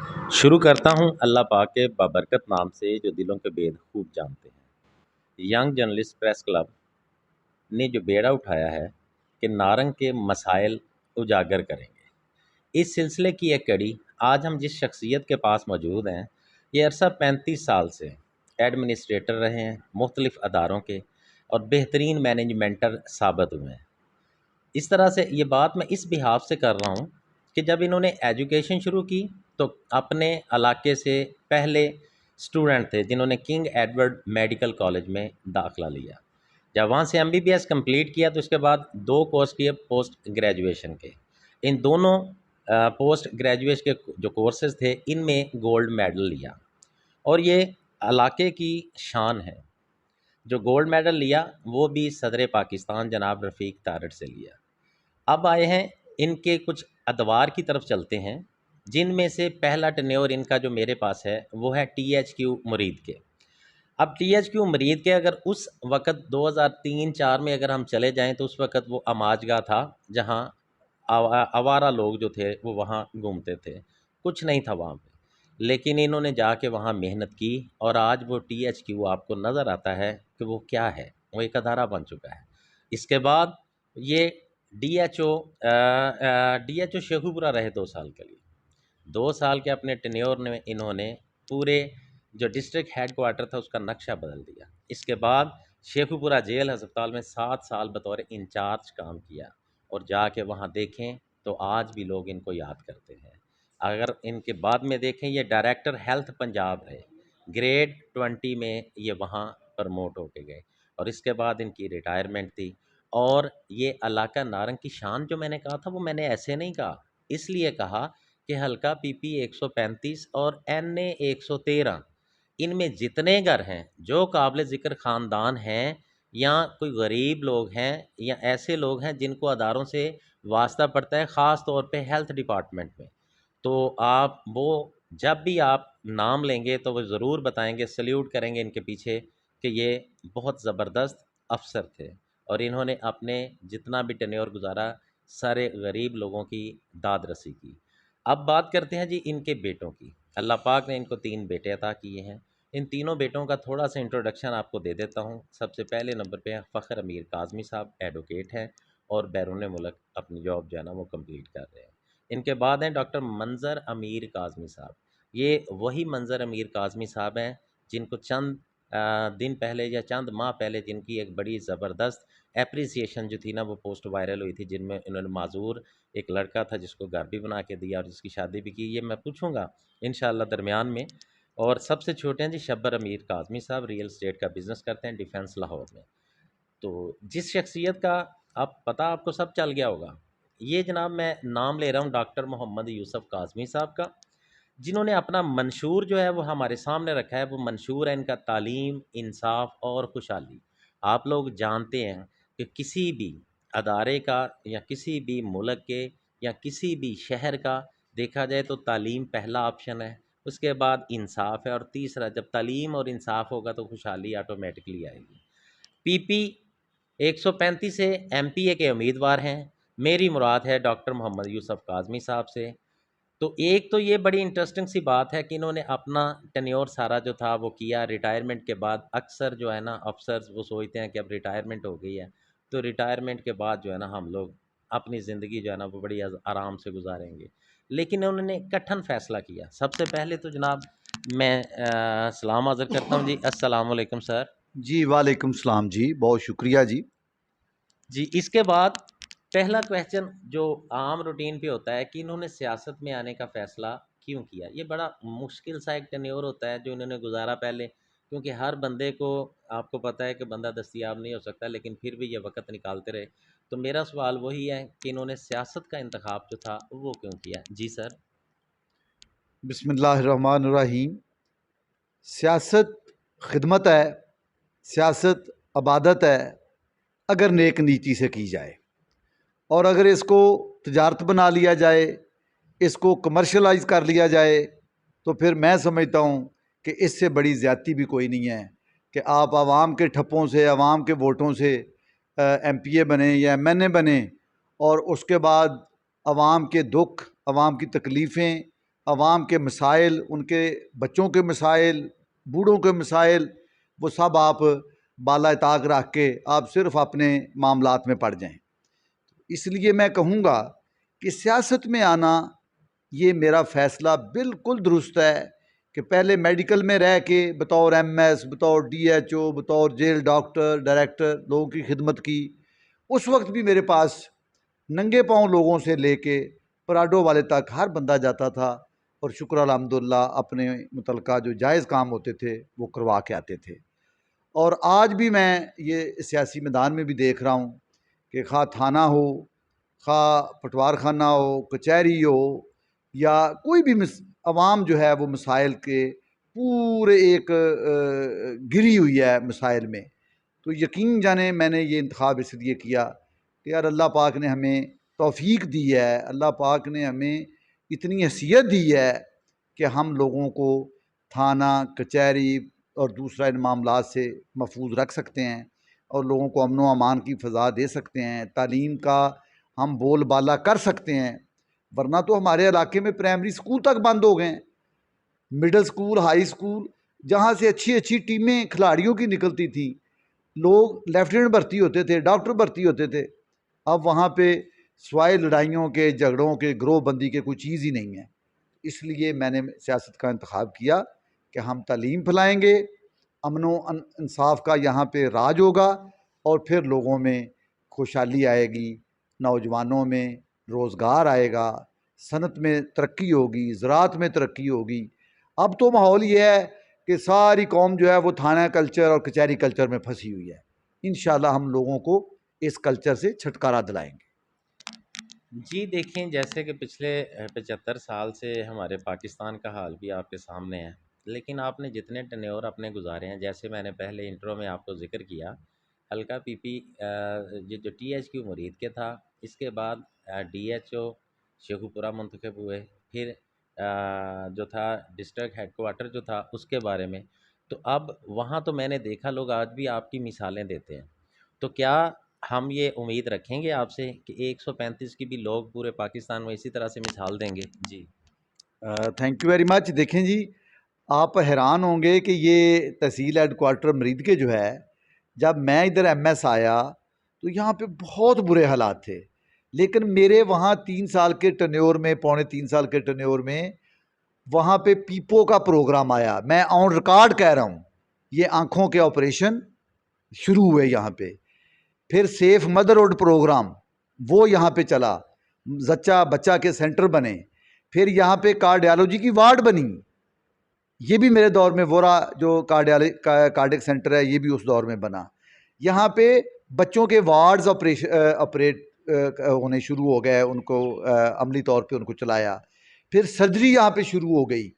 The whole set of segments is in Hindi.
शुरू करता हूँ अल्लाह पाक के बाबरकत नाम से जो दिलों के भेद खूब जानते हैं। यंग जर्नलिस्ट प्रेस क्लब ने जो बेड़ा उठाया है कि नारंग के मसाइल उजागर करेंगे, इस सिलसिले की एक कड़ी आज हम जिस शख्सियत के पास मौजूद हैं, ये अरसा 35 साल से एडमिनिस्ट्रेटर रहे हैं मुख्तलिफ अदारों के और बेहतरीन मैनेजमेंटर साबित हुए हैं। इस तरह से ये बात मैं इस बिहाफ से कर रहा हूँ कि जब इन्होंने एजुकेशन शुरू की तो अपने इलाके से पहले स्टूडेंट थे जिन्होंने किंग एडवर्ड मेडिकल कॉलेज में दाखिला लिया। जब वहाँ से एमबीबीएस कंप्लीट किया तो उसके बाद 2 कोर्स किए पोस्ट ग्रेजुएशन के। इन दोनों पोस्ट ग्रेजुएशन के जो कोर्सेज थे इनमें गोल्ड मेडल लिया और ये इलाके की शान है। जो गोल्ड मेडल लिया वो भी सदर पाकिस्तान जनाब रफ़ीक तारड़ से लिया। अब आए हैं इनके कुछ अदवार की तरफ चलते हैं, जिनमें से पहला टेन्योर इनका जो मेरे पास है वो है टीएचक्यू मुरीद के। अब टीएचक्यू मुरीद के अगर उस वक़्त 2003-4 में अगर हम चले जाएं तो उस वक़्त वो अमाजगा था, जहां आवारा लोग जो थे वो वहां घूमते थे, कुछ नहीं था वहां पे। लेकिन इन्होंने जाके वहां मेहनत की और आज वो टीएचक्यू आपको नज़र आता है कि वो क्या है, वो एक अदारा बन चुका है। इसके बाद ये डीएचओ डीएचओ शेखुपुरा रहे 2 साल के लिए। 2 साल के अपने टेन्योर में इन्होंने पूरे जो डिस्ट्रिक्ट हेड क्वार्टर था उसका नक्शा बदल दिया। इसके बाद शेखुपुरा जेल अस्पताल में 7 साल बतौर इंचार्ज काम किया और जाके वहाँ देखें तो आज भी लोग इनको याद करते हैं। अगर इनके बाद में देखें, ये डायरेक्टर हेल्थ पंजाब है, ग्रेड 20 में ये वहाँ प्रमोट होके गए और इसके बाद इनकी रिटायरमेंट थी। और ये इलाका नारंग की शान जो मैंने कहा था वो मैंने ऐसे नहीं कहा, इसलिए कहा कि हल्का पीपी 135 और एनए 113 इनमें जितने घर हैं जो काबिल ज़िक्र ख़ानदान हैं या कोई गरीब लोग हैं या ऐसे लोग हैं जिनको अदारों से वास्ता पड़ता है, ख़ास तौर पे हेल्थ डिपार्टमेंट में, तो आप वो जब भी आप नाम लेंगे तो वो ज़रूर बताएंगे, सल्यूट करेंगे इनके पीछे कि ये बहुत ज़बरदस्त अफसर थे और इन्होंने अपने जितना भी टेन्योर गुजारा सारे गरीब लोगों की दाद रसी की। अब बात करते हैं जी इनके बेटों की। अल्लाह पाक ने इनको 3 बेटे अता किए हैं। इन तीनों बेटों का थोड़ा सा इंट्रोडक्शन आपको दे देता हूँ। सबसे पहले नंबर पे हैं फ़ख्र अमीर काज़मी साहब, एडवोकेट हैं और बैरून मुल्क अपनी जॉब जो है ना वो कंप्लीट कर रहे हैं। इनके बाद हैं डॉक्टर मंज़र अमीर काज़मी साहब। ये वही मंज़र अमीर काज़मी साहब हैं जिनको चंद दिन पहले या चंद माह पहले जिनकी एक बड़ी ज़बरदस्त एप्रिसिएशन जो थी ना वो पोस्ट वायरल हुई थी, जिनमें इन्होंने माजूर एक लड़का था जिसको घर भी बना के दिया और जिसकी शादी भी की, ये मैं पूछूंगा इंशाल्लाह दरमियान में। और सबसे छोटे हैं जी शब्बर अमीर काज़मी साहब, रियल एस्टेट का बिज़नेस करते हैं डिफेंस लाहौर में। तो जिस शख्सियत का आप पता आपको सब चल गया होगा, ये जनाब मैं नाम ले रहा हूँ डॉक्टर मोहम्मद यूसुफ काज़मी साहब का, जिन्होंने अपना मंशूर जो है वो हमारे सामने रखा है। वो मंशूर है इनका तालीम, इंसाफ और खुशहाली। आप लोग जानते हैं कि किसी भी अदारे का या किसी भी मुल्क के या किसी भी शहर का देखा जाए तो तालीम पहला ऑप्शन है, उसके बाद इंसाफ है और तीसरा, जब तालीम और इंसाफ होगा तो खुशहाली ऑटोमेटिकली आएगी। पीपी 135 से एमपीए के उम्मीदवार हैं। मेरी मुराद है डॉक्टर मोहम्मद यूसुफ काज़मी साहब से। तो एक तो ये बड़ी इंटरेस्टिंग सी बात है कि इन्होंने अपना टेन्योर सारा जो था वो किया। रिटायरमेंट के बाद अक्सर जो है ना अफसर्स वो सोचते हैं कि अब रिटायरमेंट हो गई है तो रिटायरमेंट के बाद जो है ना हम लोग अपनी ज़िंदगी जो है ना वो बड़ी आराम से गुजारेंगे, लेकिन उन्होंने कठिन फ़ैसला किया। सबसे पहले तो जनाब मैं सलाम हाज़िर करता हूँ जी, अस्सलाम वालेकुम सर। जी वालेकुम सलाम जी, बहुत शुक्रिया जी। जी, इसके बाद पहला क्वेश्चन जो आम रूटीन पे होता है कि इन्होंने सियासत में आने का फ़ैसला क्यों किया? ये बड़ा मुश्किल सा एक टेन्योर होता है जो इन्होंने गुज़ारा पहले, क्योंकि हर बंदे को आपको पता है कि बंदा दस्तयाब नहीं हो सकता, लेकिन फिर भी ये वक़्त निकालते रहे। तो मेरा सवाल वही है कि इन्होंने सियासत का इंतख़ाब जो था वो क्यों किया? जी सर। बिस्मिल्लाहिर्रहमानिर्रहीम। सियासत खिदमत है, सियासत अबादत है, अगर नेक नीति से की जाए, और अगर इसको तजारत बना लिया जाए, इसको कमर्शलाइज कर लिया जाए, तो फिर मैं समझता हूँ कि इससे बड़ी ज़्यादती भी कोई नहीं है कि आप आवाम के ठप्पों से, आवाम के वोटों से एमपीए बने या एमएनए बने और उसके बाद आवाम के दुख, आवाम की तकलीफ़ें, आवाम के मसाइल, उनके बच्चों के मसाइल, बूढ़ों के मसाइल, वो सब आप बाला ताक रख के आप सिर्फ अपने मामलात में पड़ जाएं। इसलिए मैं कहूँगा कि सियासत में आना ये मेरा फ़ैसला बिल्कुल दुरुस्त है कि पहले मेडिकल में रह के बतौर एमएस, बतौर डीएचओ, बतौर जेल डॉक्टर, डायरेक्टर लोगों की खिदमत की। उस वक्त भी मेरे पास नंगे पाँव लोगों से लेके पराडो वाले तक हर बंदा जाता था और शुक्र अल्हम्दुलिल्लाह अपने मुतलका जो जायज़ काम होते थे वो करवा के आते थे। और आज भी मैं ये सियासी मैदान में भी देख रहा हूँ कि खा थाना हो, खा पटवार खाना हो, कचहरी हो, या कोई भी अवाम जो है वो मसाइल के पूरे एक गिरी हुई है मसाइल में। तो यकीन जाने मैंने ये इंतखाब इसलिए किया कि यार अल्लाह पाक ने हमें तौफीक दी है, अल्लाह पाक ने हमें इतनी हैसियत दी है कि हम लोगों को थाना, कचहरी और दूसरा इन मामलात से महफूज रख सकते हैं और लोगों को अमन व अमान की फ़ज़ा दे सकते हैं। तालीम का हम बोलबाला कर सकते हैं, वरना तो हमारे इलाके में प्राइमरी स्कूल तक बंद हो गए हैं। मिडिल स्कूल, हाई स्कूल, जहाँ से अच्छी अच्छी टीमें खिलाड़ियों की निकलती थी, लोग लेफ्टिनेंट भर्ती होते थे, डॉक्टर भर्ती होते थे, अब वहाँ पे स्वाय लड़ाइयों के, झगड़ों के, गिरोहबंदी के कोई चीज़ ही नहीं है। इसलिए मैंने सियासत का इंतखाब किया कि हम तालीम फैलाएंगे, अमनो इंसाफ का यहाँ पे राज होगा और फिर लोगों में खुशहाली आएगी, नौजवानों में रोज़गार आएगा, सनत में तरक्की होगी, ज़राअत में तरक्की होगी। अब तो माहौल ये है कि सारी कौम जो है वो थाना कल्चर और कचहरी कल्चर में फंसी हुई है। इंशाल्लाह हम लोगों को इस कल्चर से छुटकारा दिलाएंगे। जी देखें, जैसे कि पिछले 75 साल से हमारे पाकिस्तान का हाल भी आपके सामने है, लेकिन आपने जितने टेन्योर अपने गुजारे हैं, जैसे मैंने पहले इंट्रो में आपको ज़िक्र किया, हल्का पीपी ये जो टीएचक्यू मुरीद के था, इसके बाद डीएचओ शेखुपुरा मुंतखब हुए, फिर जो था डिस्ट्रिक्ट हेडक्वार्टर जो था उसके बारे में। तो अब वहाँ तो मैंने देखा लोग आज भी आपकी मिसालें देते हैं। तो क्या हम ये उम्मीद रखेंगे आपसे कि 135 की भी लोग पूरे पाकिस्तान में इसी तरह से मिसाल देंगे? जी। Thank you very much. देखें जी, आप हैरान होंगे कि ये तहसील हेडक्वार्टर मरीद के जो है, जब मैं इधर एमएस आया तो यहाँ पे बहुत बुरे हालात थे, लेकिन मेरे वहाँ 3 साल के टर्न्योर में, पौने 3 साल के टर्न्योर में, वहाँ पे पीपो का प्रोग्राम आया। मैं ऑन रिकॉर्ड कह रहा हूँ, ये आँखों के ऑपरेशन शुरू हुए यहाँ पे। फिर सेफ मदरहुड प्रोग्राम वो यहाँ पे चला, जच्चा बच्चा के सेंटर बने। फिर यहाँ पे कार्डियोलॉजी की वार्ड बनी, ये भी मेरे दौर में, वोरा जो कार्डियक सेंटर है ये भी उस दौर में बना। यहाँ पे बच्चों के वार्ड्स ऑपरेट होने शुरू हो गए, उनको अमली तौर पे उनको चलाया। फिर सर्जरी यहाँ पे शुरू हो गई,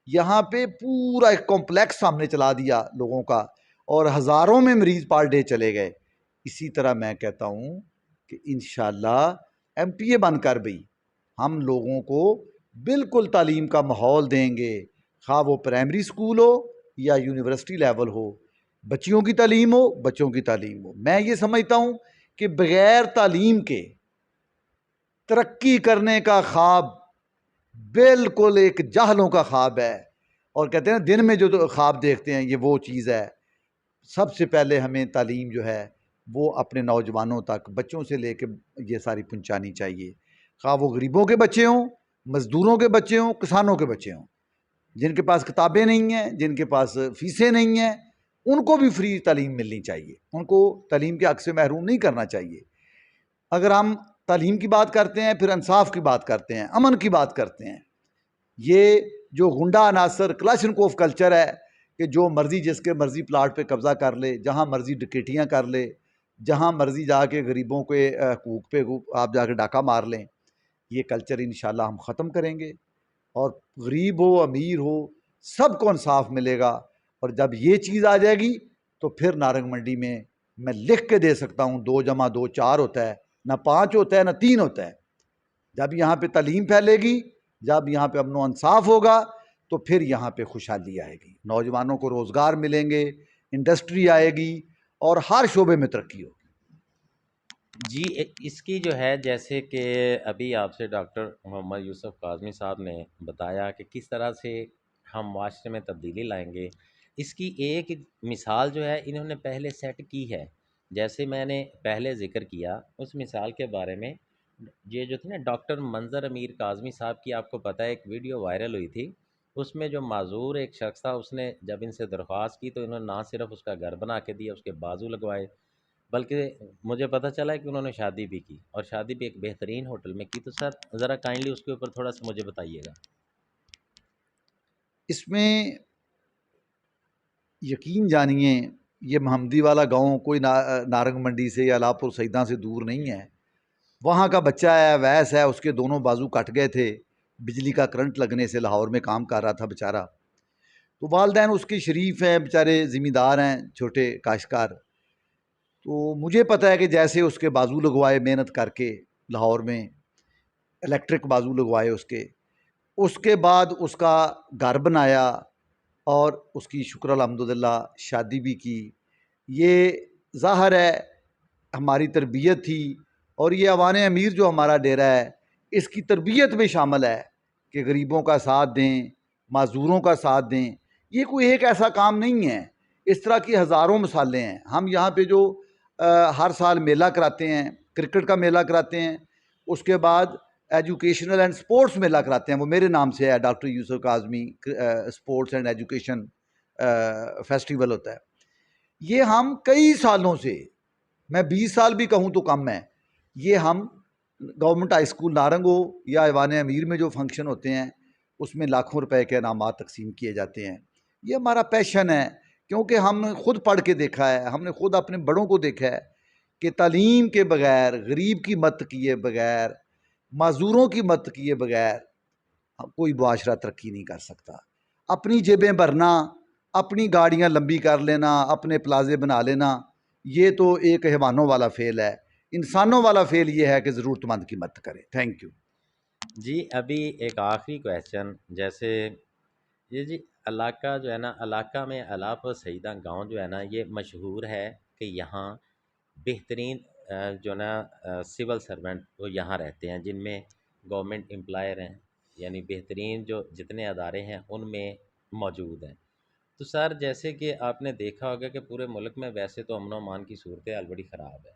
यहाँ पे पूरा एक कॉम्प्लेक्स सामने चला दिया लोगों का, और हज़ारों में मरीज़ पर डे चले गए। इसी तरह मैं कहता हूँ कि इंशाल्लाह एमपीए बनकर भी हम लोगों को बिल्कुल तालीम का माहौल देंगे, खा वो प्राइमरी स्कूल हो या यूनिवर्सिटी लेवल हो, बच्चियों की तालीम हो, बच्चों की तालीम हो। मैं ये समझता हूँ कि बग़ैर तालीम के तरक्की करने का ख्वाब बिल्कुल एक जाहलों का ख्वाब है। और कहते हैं दिन में जो तो ख्वाब देखते हैं ये वो चीज़ है। सबसे पहले हमें तालीम जो है वो अपने नौजवानों तक, बच्चों से लेके ये सारी पहुंचानी चाहिए। खा वो गरीबों के बच्चे हों, मज़दूरों के बच्चे हों, किसानों के बच्चे हों, जिनके पास किताबें नहीं हैं, जिनके पास फ़ीसें नहीं हैं, उनको भी फ्री तालीम मिलनी चाहिए। उनको तालीम के हक़ से महरूम नहीं करना चाहिए। अगर हम तालीम की बात करते हैं, फिर इंसाफ की बात करते हैं, अमन की बात करते हैं। ये जो गुंडा अनासर क्लाशनकोफ कल्चर है कि जो मर्ज़ी जिसके मर्ज़ी प्लाट पे कब्ज़ा कर ले, जहाँ मर्ज़ी डकैतियाँ कर ले, जहाँ मर्ज़ी जाके गरीबों के हकूक़ पे आप जाके डाका मार लें, ये कल्चर इंशाल्लाह हम ख़त्म करेंगे और गरीब हो, अमीर हो, सबको इंसाफ मिलेगा। और जब ये चीज़ आ जाएगी तो फिर नारंग मंडी में मैं लिख के दे सकता हूँ 2 + 2 4 होता है, ना 5 होता है, ना 3 होता है। जब यहाँ पे तालीम फैलेगी, जब यहाँ पे अमन इंसाफ होगा, तो फिर यहाँ पे खुशहाली आएगी, नौजवानों को रोज़गार मिलेंगे, इंडस्ट्री आएगी और हर शोबे में तरक्की होगी। जी इसकी जो है, जैसे कि अभी आपसे डॉक्टर मोहम्मद यूसुफ काज़मी साहब ने बताया कि किस तरह से हम माशरे में तब्दीली लाएंगे, इसकी एक मिसाल जो है इन्होंने पहले सेट की है। जैसे मैंने पहले ज़िक्र किया उस मिसाल के बारे में, ये जो थी ना डॉक्टर मंजर अमीर काज़मी साहब की, आपको पता है एक वीडियो वायरल हुई थी। उसमें जो माजूर एक शख्स था, उसने जब इनसे दरख्वास्त की तो इन्होंने ना सिर्फ उसका घर बना के दिया, उसके बाजू लगवाए, बल्कि मुझे पता चला है कि उन्होंने शादी भी की, और शादी भी एक बेहतरीन होटल में की। तो सर ज़रा काइंडली उसके ऊपर थोड़ा सा मुझे बताइएगा। इसमें यकीन जानिए, ये महमदी वाला गांव कोई नारंग मंडी से या लापुर सईदा से दूर नहीं है। वहाँ का बच्चा है, वैस है, उसके दोनों बाजू कट गए थे बिजली का करंट लगने से। लाहौर में काम कर रहा था बेचारा। तो वालदैन उसके शरीफ हैं, बेचारे ज़िम्मेदार हैं, छोटे काश्तकार। तो मुझे पता है कि जैसे उसके बाजू लगवाए मेहनत करके लाहौर में, इलेक्ट्रिक बाजू लगवाए उसके बाद उसका घर बनाया और उसकी शुक्र अल्हम्दुलिल्लाह शादी भी की। ये ज़ाहिर है हमारी तरबियत थी, और ये अवान अमीर जो हमारा डेरा है इसकी तरबियत में शामिल है कि गरीबों का साथ दें, माजूरों का साथ दें। ये कोई एक ऐसा काम नहीं है, इस तरह की हज़ारों मिसालें हैं। हम यहाँ पे जो हर साल मेला कराते हैं, क्रिकेट का मेला कराते हैं, उसके बाद एजुकेशनल एंड स्पोर्ट्स मेला कराते हैं, वो मेरे नाम से है, doctor Yusuf Kazmi sports and education festival होता है। ये हम कई सालों से, मैं 20 साल भी कहूँ तो कम है, ये हम गवर्नमेंट हाई स्कूल नारंग हो या ऐवान अमीर में जो फंक्शन होते हैं उसमें लाखों रुपए के इनामात तकसीम किए जाते हैं। ये हमारा पैशन है, क्योंकि हमने खुद पढ़ के देखा है, हमने खुद अपने बड़ों को देखा है कि तालीम के बगैर, गरीब की मदद किए बगैर, माजूरों की मदद किए बगैर कोई मुआशरा तरक्की नहीं कर सकता। अपनी जेबें भरना, अपनी गाड़ियाँ लंबी कर लेना, अपने प्लाजे बना लेना, ये तो एक हैवानों वाला फेल है। इंसानों वाला फेल ये है कि ज़रूरतमंद की मदद करें। Thank you. जी अभी एक आखिरी क्वेश्चन, जैसे ये जी इलाका जो है ना, इलाका में अलाप और सईदा गांव जो है ना, ये मशहूर है कि यहाँ बेहतरीन जो ना सिविल सर्वेंट वो यहाँ रहते हैं, जिनमें गवर्नमेंट एम्प्लॉयर हैं, यानी बेहतरीन जो जितने अदारे हैं उनमें मौजूद हैं। तो सर जैसे कि आपने देखा होगा कि पूरे मुल्क में वैसे तो अमन अमान की सूरत हाल बड़ी ख़राब है,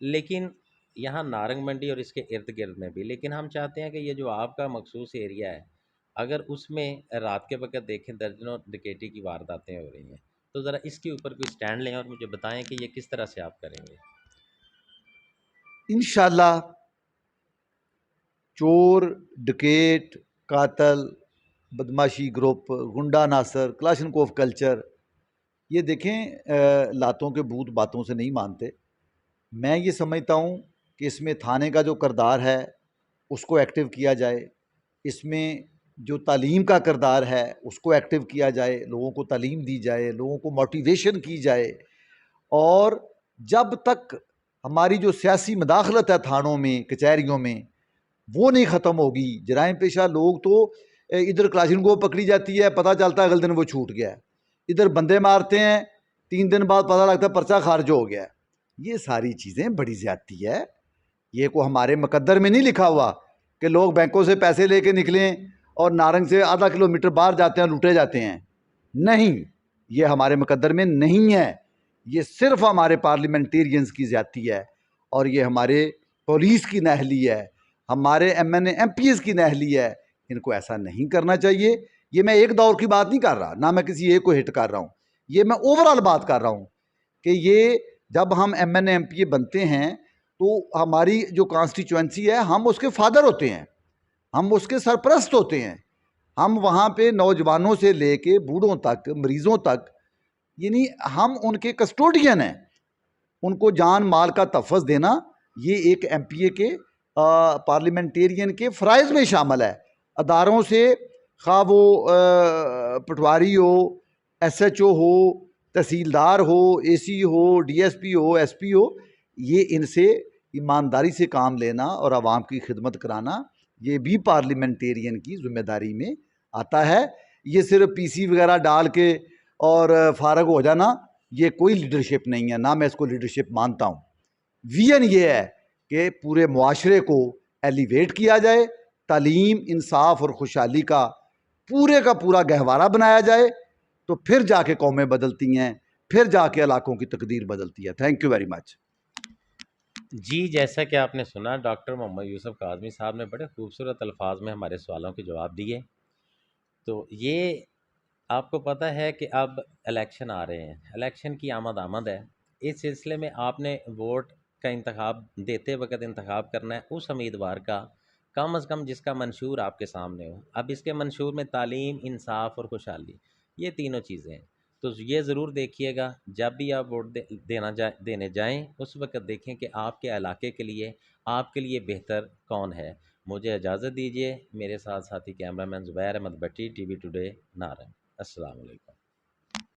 लेकिन यहाँ नारंग मंडी और इसके इर्द गिर्द में भी, लेकिन हम चाहते हैं कि ये जो आपका मखसूस एरिया है, अगर उसमें रात के वक्त देखें दर्जनों डकैती की वारदातें हो रही हैं, तो ज़रा इसके ऊपर कोई स्टैंड लें और मुझे बताएं कि ये किस तरह से आप करेंगे। इंशाल्लाह चोर, डकैत, कातल, बदमाशी ग्रुप, गुंडा नासर, क्लाशनकोफ कल्चर, ये देखें लातों के भूत बातों से नहीं मानते। मैं ये समझता हूँ कि इसमें थाने का जो किरदार है उसको एक्टिव किया जाए, इसमें जो तालीम का किरदार है उसको एक्टिव किया जाए, लोगों को तालीम दी जाए, लोगों को मोटिवेशन की जाए। और जब तक हमारी जो सियासी मदाखलत है थानों में, कचहरियों में, वो नहीं ख़त्म होगी, जराइम पेशा लोग तो इधर क्लाशिन को पकड़ी जाती है, पता चलता है अगले दिन वो छूट गया, इधर बंदे मारते हैं, 3 दिन बाद पता लगता है पर्चा खारिज हो गया। ये सारी चीज़ें बड़ी ज़्यादती है। ये को हमारे मुकद्दर में नहीं लिखा हुआ कि लोग बैंकों से पैसे लेके निकलें और नारंग से आधा किलोमीटर बाहर जाते हैं, लूटे जाते हैं। नहीं, ये हमारे मुकद्दर में नहीं है। ये सिर्फ हमारे पार्लियामेंटेरियंस की ज़्यादती है, और ये हमारे पुलिस की नाअहली है, हमारे MNA MPs की नाअहली है। इनको ऐसा नहीं करना चाहिए। ये मैं एक दौर की बात नहीं कर रहा, ना मैं किसी एक को हिट कर रहा हूँ, ये मैं ओवरऑल बात कर रहा हूँ कि ये जब हम MNA MPA बनते हैं तो हमारी जो कॉन्स्टिट्यूएंसी है, हम उसके फादर होते हैं, हम उसके सरपरस्त होते हैं। हम वहाँ पे नौजवानों से लेके बूढ़ों तक, मरीजों तक, यानी हम उनके कस्टोडियन हैं। उनको जान माल का तहफ़्फ़ुज़ देना ये एक MPA के पार्लियामेंटेरियन के फ़राइज़ में शामिल है। अदारों से खा वो पटवारी हो, SHO हो, तहसीलदार हो, AC हो, DSP हो, SP हो, ये इनसे ईमानदारी से काम लेना और आवाम की खिदमत कराना, ये भी पार्लियामेंटेरियन की ज़िम्मेदारी में आता है। ये सिर्फ PC वगैरह डाल के और फारग हो जाना, ये कोई लीडरशिप नहीं है, ना मैं इसको लीडरशिप मानता हूँ। विजन ये है कि पूरे मुआशरे को एलिवेट किया जाए, तालीम, इंसाफ और खुशहाली का पूरा गहवारा बनाया जाए, तो फिर जाके कौमें बदलती हैं, फिर जाके इलाकों की तकदीर बदलती है। Thank you very much. जी, जैसा कि आपने सुना, डॉक्टर मोहम्मद यूसुफ काज़मी साहब ने बड़े खूबसूरत अल्फाज में हमारे सवालों के जवाब दिए। तो ये आपको पता है कि अब इलेक्शन आ रहे हैं, इलेक्शन की आमद है। इस सिलसिले में आपने वोट का इंतखाब देते वक्त इंतखाब करना है उस उम्मीदवार का, कम अज़ कम जिसका मंशूर आपके सामने हो। अब इसके मंशूर में तालीम, इंसाफ और खुशहाली, ये तीनों चीज़ें हैं। तो ये ज़रूर देखिएगा, जब भी आप वोट देने जाएं, उस वक्त देखें कि आपके इलाके के लिए, आपके लिए बेहतर कौन है। मुझे इजाज़त दीजिए। मेरे साथ साथी कैमरामैन ज़ुबैर अहमद भट्टी, टीवी टुडे, नारंग। अस्सलाम वालेकुम।